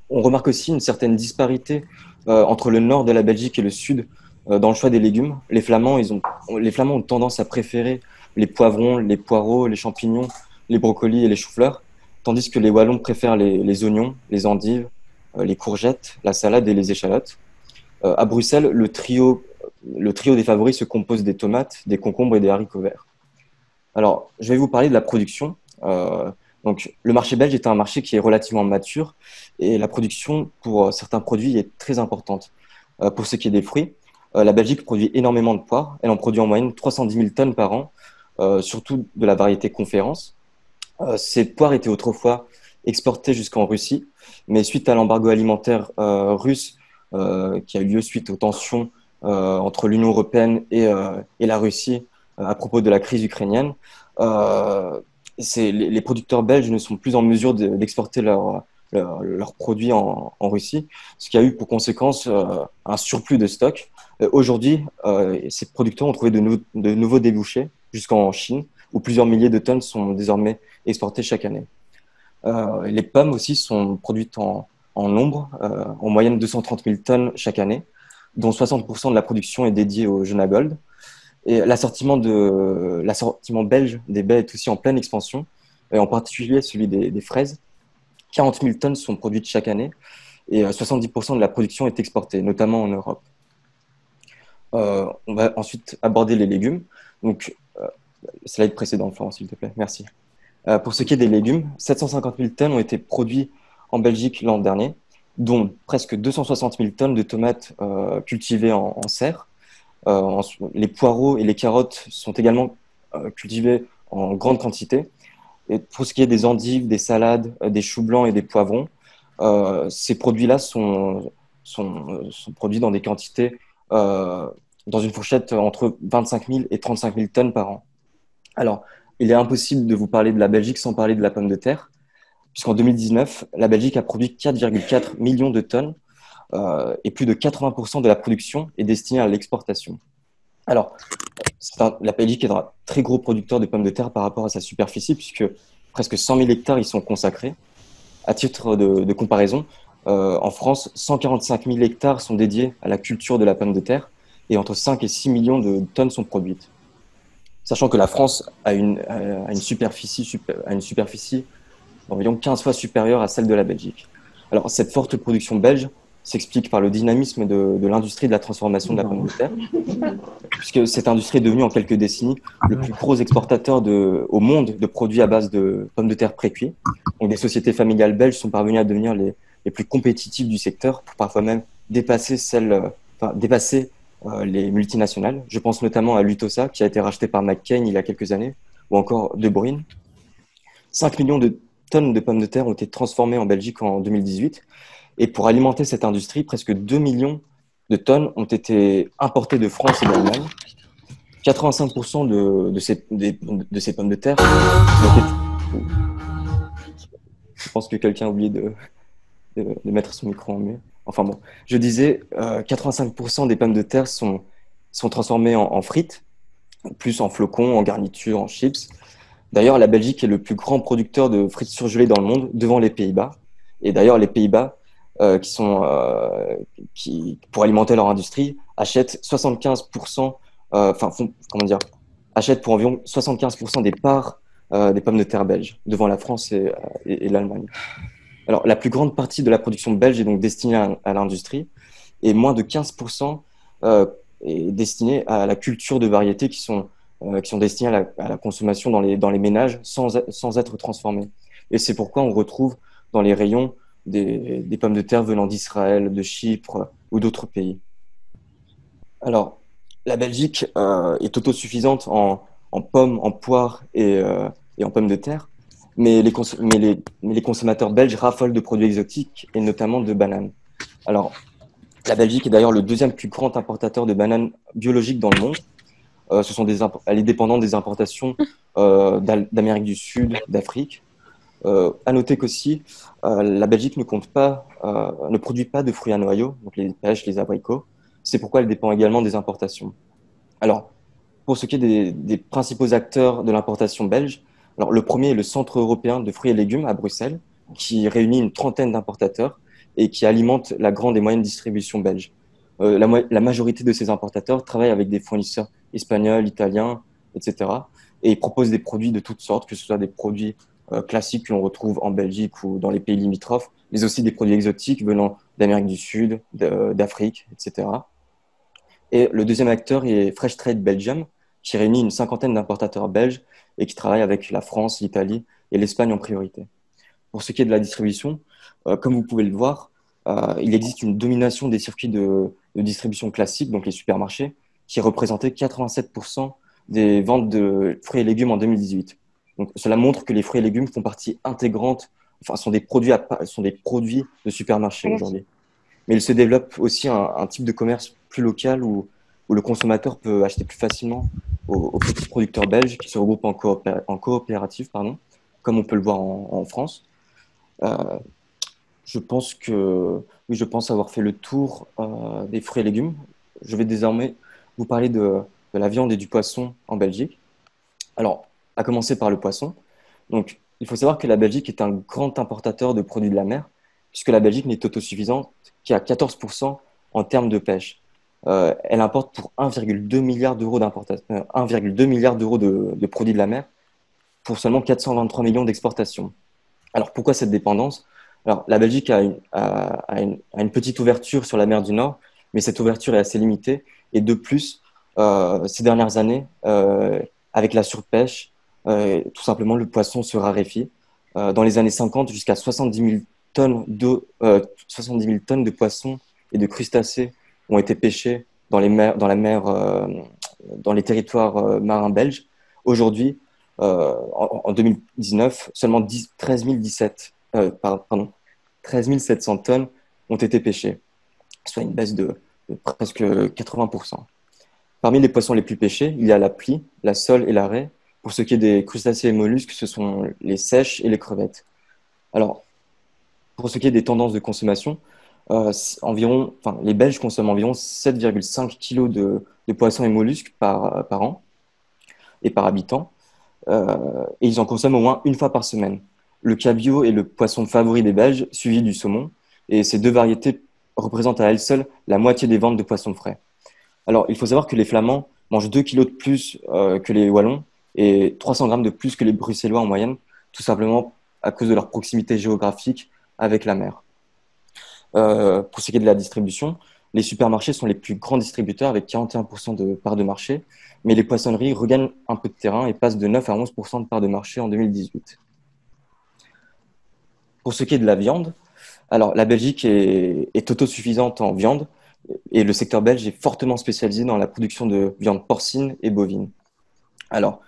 On remarque aussi une certaine disparité entre le nord de la Belgique et le sud dans le choix des légumes. Les Flamands ont tendance à préférer les poivrons, les poireaux, les champignons, les brocolis et les choux-fleurs, tandis que les Wallons préfèrent les oignons, les endives, les courgettes, la salade et les échalotes. À Bruxelles, le trio des favoris se compose des tomates, des concombres et des haricots verts. Alors, je vais vous parler de la production. Donc, le marché belge est un marché qui est relativement mature et la production pour certains produits est très importante. Pour ce qui est des fruits, la Belgique produit énormément de poires. Elle en produit en moyenne 310 000 tonnes par an, surtout de la variété Conférence. Ces poires étaient autrefois exportées jusqu'en Russie, mais suite à l'embargo alimentaire russe qui a eu lieu suite aux tensions entre l'Union européenne et la Russie à propos de la crise ukrainienne, les producteurs belges ne sont plus en mesure d'exporter leurs produits en Russie, ce qui a eu pour conséquence un surplus de stock. Aujourd'hui, ces producteurs ont trouvé de nouveaux débouchés jusqu'en Chine, où plusieurs milliers de tonnes sont désormais exportées chaque année. Les pommes aussi sont produites en nombre, en moyenne 230 000 tonnes chaque année, dont 60% de la production est dédiée au Genagold. Et l'assortiment belge des baies est aussi en pleine expansion, et en particulier celui des fraises. 40 000 tonnes sont produites chaque année, et 70% de la production est exportée, notamment en Europe. On va ensuite aborder les légumes. Donc, slide précédent, Florent, s'il te plaît. Merci. Pour ce qui est des légumes, 750 000 tonnes ont été produits en Belgique l'an dernier, dont presque 260 000 tonnes de tomates cultivées en serre. Les poireaux et les carottes sont également cultivés en grande quantité. Et pour ce qui est des endives, des salades, des choux blancs et des poivrons, ces produits-là sont produits dans des quantités, dans une fourchette entre 25 000 et 35 000 tonnes par an. Alors, il est impossible de vous parler de la Belgique sans parler de la pomme de terre, puisqu'en 2019, la Belgique a produit 4,4 millions de tonnes, et plus de 80% de la production est destinée à l'exportation. Alors, la Belgique est un très gros producteur de pommes de terre par rapport à sa superficie, puisque presque 100 000 hectares y sont consacrés. À titre de comparaison, en France, 145 000 hectares sont dédiés à la culture de la pomme de terre et entre 5 et 6 millions de tonnes sont produites. Sachant que la France a une superficie d'environ 15 fois supérieure à celle de la Belgique. Alors, cette forte production belge s'explique par le dynamisme de l'industrie de la transformation de la pomme de terre, puisque cette industrie est devenue en quelques décennies le plus gros exportateur au monde de produits à base de pommes de terre pré-cuits. Donc, des sociétés familiales belges sont parvenues à devenir les plus compétitives du secteur, pour parfois même dépasser les multinationales. Je pense notamment à Lutosa, qui a été racheté par McCain il y a quelques années, ou encore De Bruyne. 5 millions de tonnes de pommes de terre ont été transformées en Belgique en 2018. Et pour alimenter cette industrie, presque 2 millions de tonnes ont été importées de France et d'Allemagne. 85% de ces pommes de terre ont été... Je pense que quelqu'un a oublié de mettre son micro en muet. Enfin bon, je disais, 85% des pommes de terre sont transformées en frites, plus en flocons, en garniture, en chips. D'ailleurs, la Belgique est le plus grand producteur de frites surgelées dans le monde, devant les Pays-Bas. Et d'ailleurs, les Pays-Bas, qui, pour alimenter leur industrie, achètent 75%, achètent pour environ 75% des parts des pommes de terre belges, devant la France et l'Allemagne. Alors, la plus grande partie de la production belge est donc destinée à l'industrie, et moins de 15% est destinée à la culture de variétés qui sont destinées à la consommation dans les ménages sans être transformées. Et c'est pourquoi on retrouve dans les rayons des pommes de terre venant d'Israël, de Chypre ou d'autres pays. Alors, la Belgique est autosuffisante en pommes, en poires et en pommes de terre, mais les consommateurs belges raffolent de produits exotiques et notamment de bananes. Alors, la Belgique est d'ailleurs le deuxième plus grand importateur de bananes biologiques dans le monde. Elle est dépendante des importations d'Amérique du Sud, d'Afrique. À noter qu'aussi, la Belgique ne produit pas de fruits à noyaux, donc les pêches, les abricots. C'est pourquoi elle dépend également des importations. Alors, pour ce qui est des principaux acteurs de l'importation belge, alors le premier est le Centre européen de fruits et légumes à Bruxelles, qui réunit une trentaine d'importateurs et qui alimente la grande et moyenne distribution belge. La majorité de ces importateurs travaillent avec des fournisseurs espagnols, italiens, etc. Et ils proposent des produits de toutes sortes, que ce soit des produits classiques que l'on retrouve en Belgique ou dans les pays limitrophes, mais aussi des produits exotiques venant d'Amérique du Sud, d'Afrique, etc. Et le deuxième acteur est Fresh Trade Belgium, qui réunit une cinquantaine d'importateurs belges et qui travaille avec la France, l'Italie et l'Espagne en priorité. Pour ce qui est de la distribution, comme vous pouvez le voir, il existe une domination des circuits de distribution classiques, donc les supermarchés, qui représentaient 87% des ventes de fruits et légumes en 2018. Donc, cela montre que les fruits et légumes font partie intégrante, sont des produits de supermarché aujourd'hui. Mais il se développe aussi un type de commerce plus local où le consommateur peut acheter plus facilement aux petits producteurs belges qui se regroupent en coopérative, comme on peut le voir en France. Je pense avoir fait le tour des fruits et légumes. Je vais désormais vous parler de la viande et du poisson en Belgique. Alors, à commencer par le poisson. Donc, il faut savoir que la Belgique est un grand importateur de produits de la mer, puisque la Belgique n'est autosuffisante qu'à 14% en termes de pêche. Elle importe pour 1,2 milliard d'euros de produits de la mer pour seulement 423 millions d'exportations. Alors, pourquoi cette dépendance? Alors, la Belgique a une petite ouverture sur la mer du Nord, mais cette ouverture est assez limitée. Et de plus, ces dernières années, avec la surpêche, tout simplement, le poisson se raréfie. Dans les années 50, jusqu'à 70 000 tonnes de poissons et de crustacés ont été pêchés dans les territoires marins belges. Aujourd'hui, en 2019, seulement 13 700 tonnes ont été pêchées, soit une baisse de presque 80%. Parmi les poissons les plus pêchés, il y a la plie, la sole et la raie. Pour ce qui est des crustacés et mollusques, ce sont les seiches et les crevettes. Alors, pour ce qui est des tendances de consommation, les Belges consomment environ 7,5 kg de poissons et mollusques par an et par habitant. Et ils en consomment au moins une fois par semaine. Le cabillaud est le poisson favori des Belges, suivi du saumon. Et ces deux variétés représentent à elles seules la moitié des ventes de poissons frais. Alors, il faut savoir que les Flamands mangent 2 kilos de plus que les Wallons et 300 grammes de plus que les Bruxellois en moyenne, tout simplement à cause de leur proximité géographique avec la mer. Pour ce qui est de la distribution, les supermarchés sont les plus grands distributeurs avec 41% de part de marché, mais les poissonneries regagnent un peu de terrain et passent de 9 à 11% de part de marché en 2018. Pour ce qui est de la viande, alors la Belgique est autosuffisante en viande et le secteur belge est fortement spécialisé dans la production de viande porcine et bovine. Alors,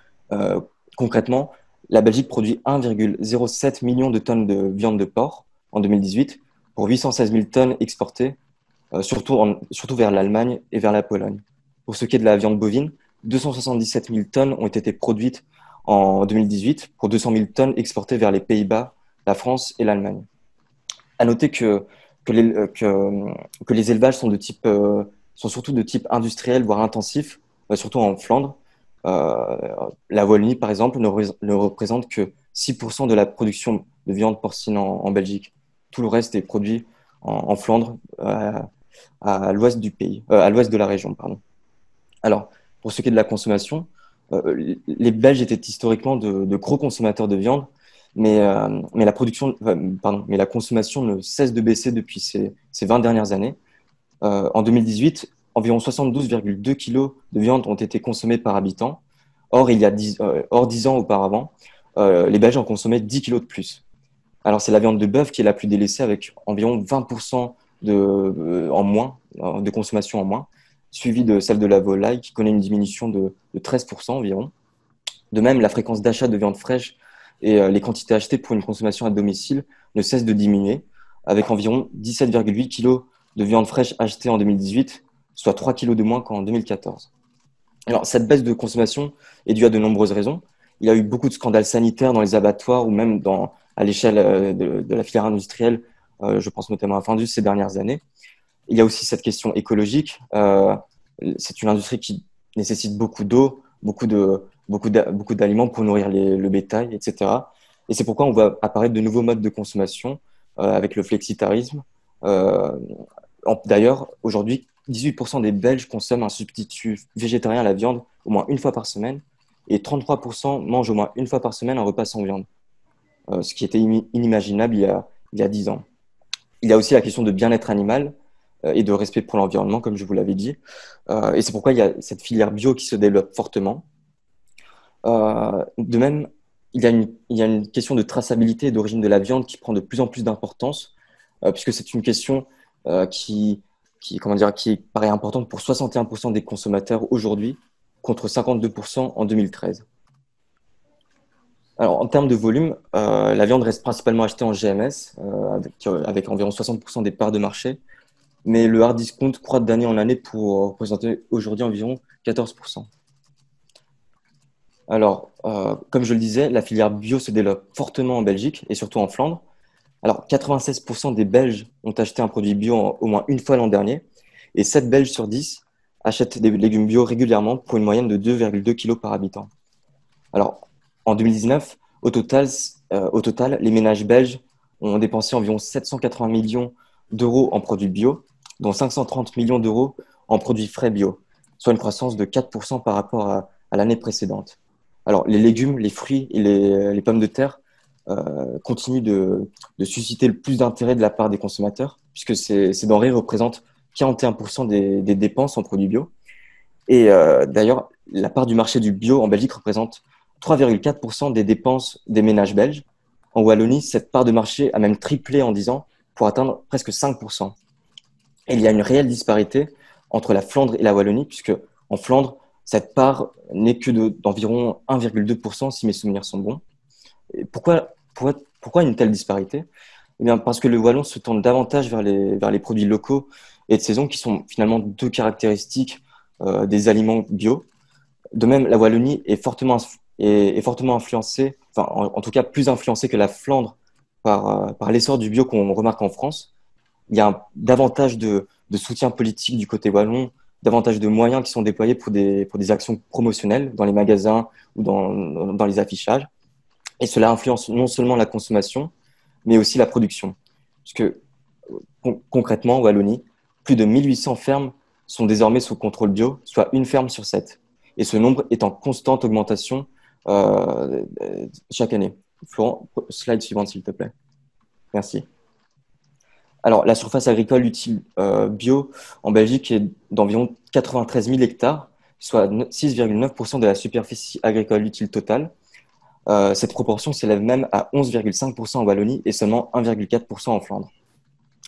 concrètement, la Belgique produit 1,07 million de tonnes de viande de porc en 2018 pour 816 000 tonnes exportées, surtout vers l'Allemagne et vers la Pologne. Pour ce qui est de la viande bovine, 277 000 tonnes ont été produites en 2018 pour 200 000 tonnes exportées vers les Pays-Bas, la France et l'Allemagne. À noter que les élevages sont surtout de type industriel, voire intensif, surtout en Flandre. La Wallonie, par exemple, ne représente que 6% de la production de viande porcine en Belgique. Tout le reste est produit en Flandre, à l'ouest du pays, à l'ouest de la région, pardon. Alors, pour ce qui est de la consommation, les Belges étaient historiquement de gros consommateurs de viande, mais la consommation ne cesse de baisser depuis ces 20 dernières années. En 2018, environ 72,2 kg de viande ont été consommés par habitant. Or, 10 ans auparavant, les Belges en consommaient 10 kg de plus. Alors, c'est la viande de bœuf qui est la plus délaissée avec environ 20% en moins, de consommation en moins, suivie de celle de la volaille qui connaît une diminution de 13% environ. De même, la fréquence d'achat de viande fraîche et les quantités achetées pour une consommation à domicile ne cessent de diminuer, avec environ 17,8 kg de viande fraîche achetée en 2018, soit 3 kg de moins qu'en 2014. Alors, cette baisse de consommation est due à de nombreuses raisons. Il y a eu beaucoup de scandales sanitaires dans les abattoirs ou même à l'échelle de la filière industrielle, je pense notamment à Findus ces dernières années. Il y a aussi cette question écologique. C'est une industrie qui nécessite beaucoup d'eau, beaucoup d'aliments pour nourrir le bétail, etc. Et c'est pourquoi on voit apparaître de nouveaux modes de consommation avec le flexitarisme. D'ailleurs, aujourd'hui, 18% des Belges consomment un substitut végétarien à la viande au moins une fois par semaine et 33% mangent au moins une fois par semaine un repas sans viande, ce qui était inimaginable il y a 10 ans. Il y a aussi la question de bien-être animal et de respect pour l'environnement, comme je vous l'avais dit. Et c'est pourquoi il y a cette filière bio qui se développe fortement. De même, il y a une question de traçabilité et d'origine de la viande qui prend de plus en plus d'importance, puisque c'est une question qui paraît importante pour 61% des consommateurs aujourd'hui, contre 52% en 2013. Alors, en termes de volume, la viande reste principalement achetée en GMS, avec environ 60% des parts de marché, mais le hard discount croît d'année en année pour représenter aujourd'hui environ 14%. Alors, comme je le disais, la filière bio se développe fortement en Belgique et surtout en Flandre. Alors, 96% des Belges ont acheté un produit bio au moins une fois l'an dernier, et 7 Belges sur 10 achètent des légumes bio régulièrement pour une moyenne de 2,2 kg par habitant. Alors, en 2019, au total, les ménages belges ont dépensé environ 780 millions d'euros en produits bio, dont 530 millions d'euros en produits frais bio, soit une croissance de 4% par rapport à l'année précédente. Alors, les légumes, les fruits et les pommes de terre continuent de susciter le plus d'intérêt de la part des consommateurs, puisque ces denrées représentent 41% des dépenses en produits bio. Et d'ailleurs, la part du marché du bio en Belgique représente 3,4% des dépenses des ménages belges. En Wallonie, cette part de marché a même triplé en 10 ans pour atteindre presque 5%. Et il y a une réelle disparité entre la Flandre et la Wallonie, puisque en Flandre, cette part n'est que d'environ 1,2% si mes souvenirs sont bons. Et pourquoi une telle disparité ? Eh bien, parce que le Wallon se tourne davantage vers les produits locaux et de saison, qui sont finalement deux caractéristiques des aliments bio. De même, la Wallonie est fortement influencée, en tout cas plus influencée que la Flandre par l'essor du bio qu'on remarque en France. il y a davantage de soutien politique du côté wallon, davantage de moyens qui sont déployés pour des actions promotionnelles dans les magasins ou dans les affichages. Et cela influence non seulement la consommation, mais aussi la production. Parce que concrètement, en Wallonie, plus de 1800 fermes sont désormais sous contrôle bio, soit une ferme sur 7. Et ce nombre est en constante augmentation chaque année. Florent, slide suivante, s'il te plaît. Merci. Alors, la surface agricole utile bio en Belgique est d'environ 93 000 hectares, soit 6,9% de la superficie agricole utile totale. Cette proportion s'élève même à 11,5% en Wallonie et seulement 1,4% en Flandre.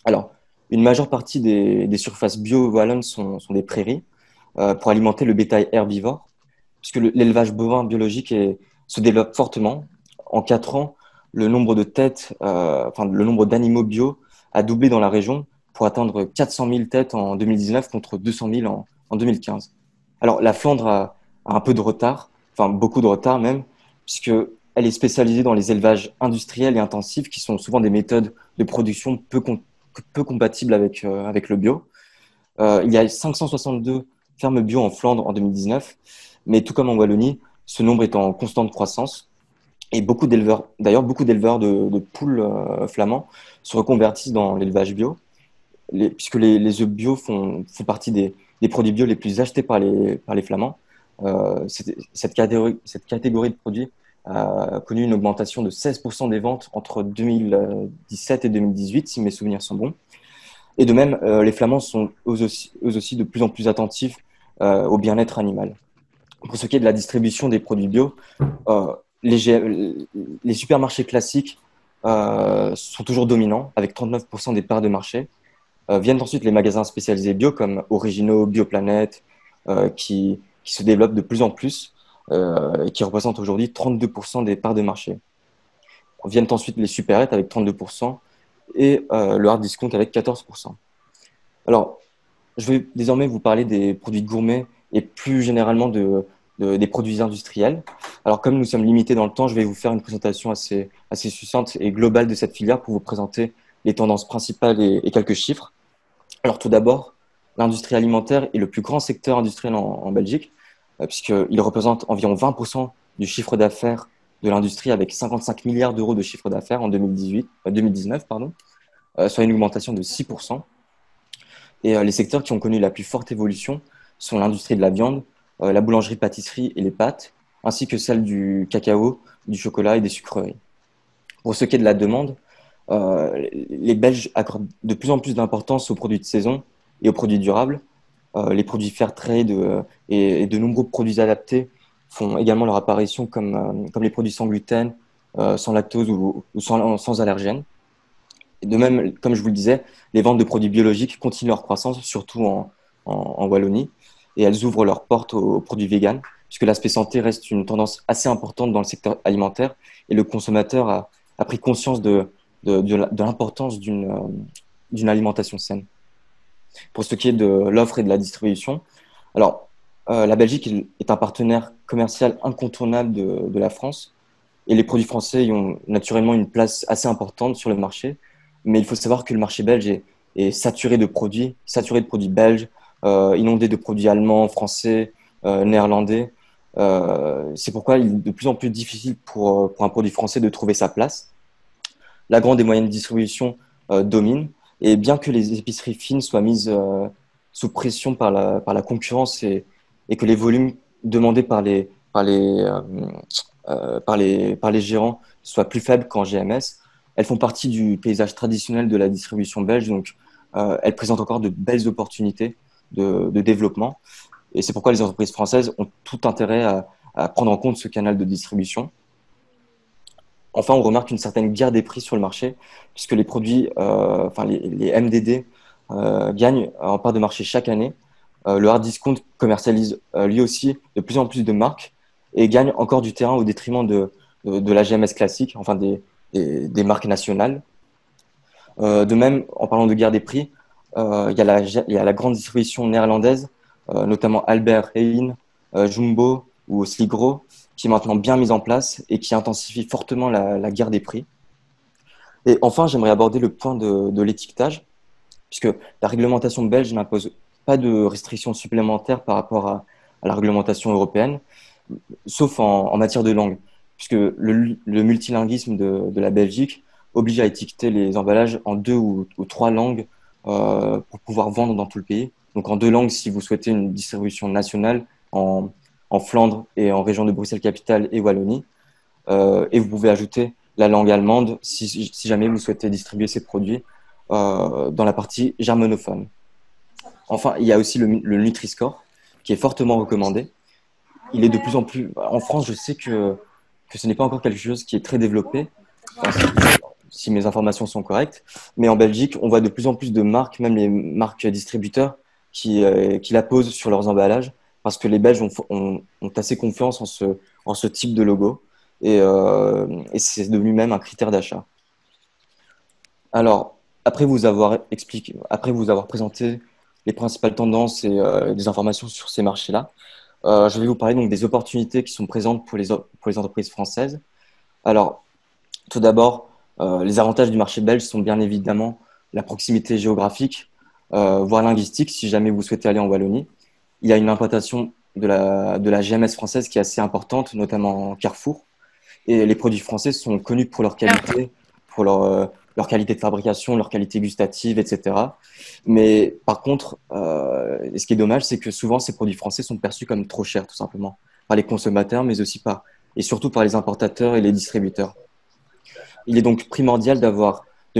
Alors, une majeure partie des surfaces bio wallonnes sont des prairies pour alimenter le bétail herbivore, puisque l'élevage bovin biologique se développe fortement. En 4 ans, le nombre de têtes, le nombre d'animaux bio a doublé dans la région pour atteindre 400 000 têtes en 2019 contre 200 000 en 2015. Alors, la Flandre a un peu de retard, enfin beaucoup de retard même, puisqu'elle est spécialisée dans les élevages industriels et intensifs, qui sont souvent des méthodes de production peu compatibles avec le bio. Il y a 562 fermes bio en Flandre en 2019, mais tout comme en Wallonie, ce nombre est en constante croissance. Et beaucoup d'éleveurs de poules flamands se reconvertissent dans l'élevage bio, puisque les œufs bio font partie des produits bio les plus achetés par les Flamands. Cette catégorie de produits a connu une augmentation de 16% des ventes entre 2017 et 2018, si mes souvenirs sont bons. Et de même, les Flamands sont eux aussi de plus en plus attentifs au bien-être animal. Pour ce qui est de la distribution des produits bio, les supermarchés classiques sont toujours dominants, avec 39% des parts de marché. Viennent ensuite les magasins spécialisés bio, comme Originaux, Bioplanète, qui se développent de plus en plus et qui représentent aujourd'hui 32% des parts de marché. Viennent ensuite les supérettes avec 32% et le hard discount avec 14%. Alors, je vais désormais vous parler des produits gourmets et plus généralement des produits industriels. Alors, comme nous sommes limités dans le temps, je vais vous faire une présentation assez succincte et globale de cette filière pour vous présenter les tendances principales et quelques chiffres. Alors, tout d'abord, l'industrie alimentaire est le plus grand secteur industriel en Belgique, puisqu'il représente environ 20% du chiffre d'affaires de l'industrie, avec 55 milliards d'euros de chiffre d'affaires en 2019, soit une augmentation de 6%. Et les secteurs qui ont connu la plus forte évolution sont l'industrie de la viande, la boulangerie-pâtisserie et les pâtes, ainsi que celle du cacao, du chocolat et des sucreries. Pour ce qui est de la demande, les Belges accordent de plus en plus d'importance aux produits de saison et aux produits durables. Les produits fair trade et de nombreux produits adaptés font également leur apparition comme les produits sans gluten, sans lactose ou sans allergènes. Et de même, comme je vous le disais, les ventes de produits biologiques continuent leur croissance, surtout en Wallonie, et elles ouvrent leurs portes aux produits véganes, puisque l'aspect santé reste une tendance assez importante dans le secteur alimentaire, et le consommateur a pris conscience de l'importance d'une alimentation saine. Pour ce qui est de l'offre et de la distribution, alors, la Belgique est un partenaire commercial incontournable de la France, et les produits français y ont naturellement une place assez importante sur le marché, mais il faut savoir que le marché belge est saturé de produits belges, inondé de produits allemands, français, néerlandais. C'est pourquoi il est de plus en plus difficile pour un produit français de trouver sa place. La grande et moyenne distribution domine, et bien que les épiceries fines soient mises sous pression par la concurrence et que les volumes demandés par les gérants soient plus faibles qu'en GMS, elles font partie du paysage traditionnel de la distribution belge, donc elles présentent encore de belles opportunités de développement. Et c'est pourquoi les entreprises françaises ont tout intérêt à prendre en compte ce canal de distribution. Enfin, on remarque une certaine guerre des prix sur le marché, puisque les produits, les MDD, gagnent en part de marché chaque année. Le hard discount commercialise lui aussi de plus en plus de marques et gagne encore du terrain au détriment de la GMS classique, enfin des marques nationales. De même, en parlant de guerre des prix, il y a la grande distribution néerlandaise, notamment Albert Heijn, Jumbo ou Sligro, qui est maintenant bien mise en place et qui intensifie fortement la guerre des prix. Et enfin, j'aimerais aborder le point de l'étiquetage. puisque la réglementation belge n'impose pas de restrictions supplémentaires par rapport à la réglementation européenne, sauf en matière de langue, puisque le multilinguisme de la Belgique oblige à étiqueter les emballages en 2 ou 3 langues pour pouvoir vendre dans tout le pays. Donc en 2 langues si vous souhaitez une distribution nationale en Flandre et en région de Bruxelles-Capitale et Wallonie. Et vous pouvez ajouter la langue allemande si jamais vous souhaitez distribuer ces produits dans la partie germanophone. Enfin, il y a aussi le Nutri-Score qui est fortement recommandé. Il est de plus en plus… En France, je sais que ce n'est pas encore quelque chose qui est très développé, enfin, si mes informations sont correctes. Mais en Belgique, on voit de plus en plus de marques, même les marques distributeurs, qui la posent sur leurs emballages parce que les Belges ont assez confiance en ce type de logo et c'est devenu même un critère d'achat. Alors, après vous avoir présenté les principales tendances et des informations sur ces marchés-là, je vais vous parler donc des opportunités qui sont présentes pour les entreprises françaises. Alors, tout d'abord, les avantages du marché belge sont bien évidemment la proximité géographique, voire linguistique, si jamais vous souhaitez aller en Wallonie. Il y a une implantation de la GMS française qui est assez importante, notamment Carrefour. Et les produits français sont connus pour leur qualité, pour leur qualité de fabrication, leur qualité gustative, etc. Mais par contre, ce qui est dommage, c'est que souvent ces produits français sont perçus comme trop chers, tout simplement, par les consommateurs, mais aussi et surtout par les importateurs et les distributeurs. Il est donc primordial de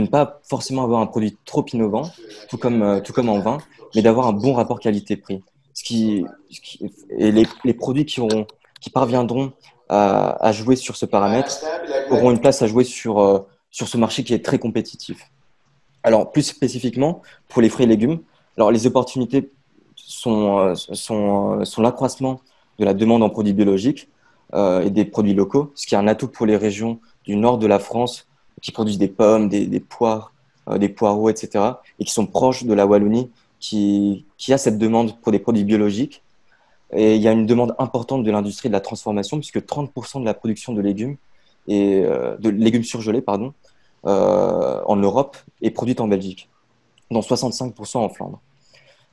ne pas forcément avoir un produit trop innovant, tout comme en vin, mais d'avoir un bon rapport qualité-prix. Et les produits qui parviendront à jouer sur ce paramètre auront une place à jouer sur ce marché qui est très compétitif. Alors, plus spécifiquement, pour les fruits et légumes, alors les opportunités sont l'accroissement de la demande en produits biologiques et des produits locaux, ce qui est un atout pour les régions du nord de la France qui produisent des pommes, des poires, des poireaux, etc., et qui sont proches de la Wallonie qui a cette demande pour des produits biologiques. Et il y a une demande importante de l'industrie de la transformation, puisque 30% de la production de légumes, de légumes surgelés pardon, en Europe est produite en Belgique, dont 65% en Flandre.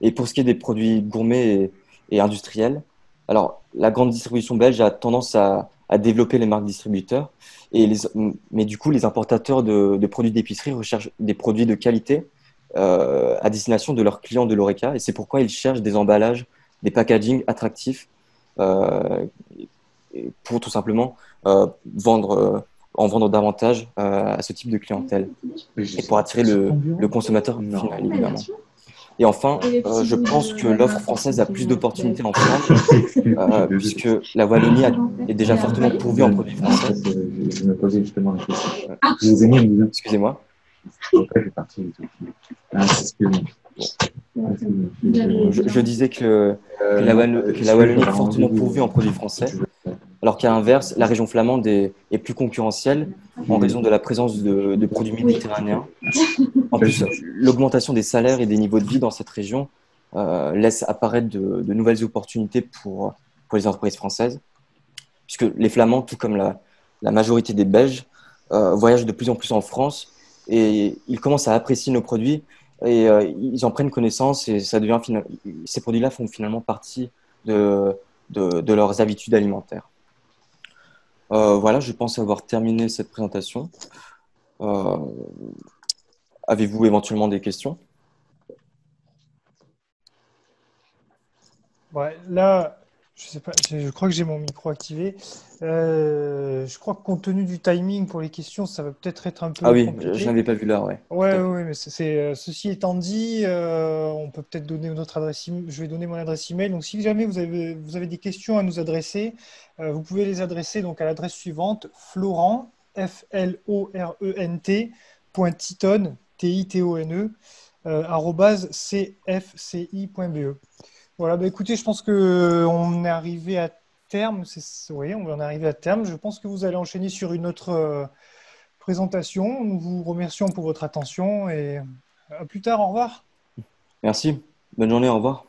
Et pour ce qui est des produits gourmets et industriels, alors la grande distribution belge a tendance à développer les marques distributeurs, mais du coup les importateurs de produits d'épicerie recherchent des produits de qualité à destination de leurs clients de l'Horeca, et c'est pourquoi ils cherchent des emballages, des packagings attractifs pour tout simplement en vendre davantage à ce type de clientèle et pour attirer le consommateur final, évidemment. Et enfin, je pense que l'offre française a plus d'opportunités en France, puisque la Wallonie est déjà fortement pourvue en produits français. Je me posais justement la question. Excusez-moi. Je disais que la Wallonie est fortement pourvue en produits français, alors qu'à l'inverse, la région flamande est plus concurrentielle en raison de la présence de produits méditerranéens. En plus, l'augmentation des salaires et des niveaux de vie dans cette région laisse apparaître de nouvelles opportunités pour les entreprises françaises, puisque les Flamands, tout comme la majorité des Belges, voyagent de plus en plus en France et ils commencent à apprécier nos produits et ils en prennent connaissance et ces produits-là font finalement partie de leurs habitudes alimentaires. Voilà, je pense avoir terminé cette présentation. Avez-vous éventuellement des questions? Ouais, là, je sais pas, je crois que j'ai mon micro activé. Je crois que compte tenu du timing pour les questions, ça va peut-être être un Ah peu oui, je compliqué. n'avais pas vu l'heure, ouais. Ouais, ouais, mais ceci étant dit, on peut peut-être donner notre adresse email. Je vais donner mon adresse email. Donc, si jamais vous avez des questions à nous adresser, vous pouvez les adresser donc à l'adresse suivante: Florent, FLORENT, .titon, TITONE, @cfci.be. Voilà, bah écoutez, je pense que on est arrivé à terme. Oui, on en est arrivé à terme. Je pense que vous allez enchaîner sur une autre présentation. Nous vous remercions pour votre attention et à plus tard. Au revoir. Merci. Bonne journée, au revoir.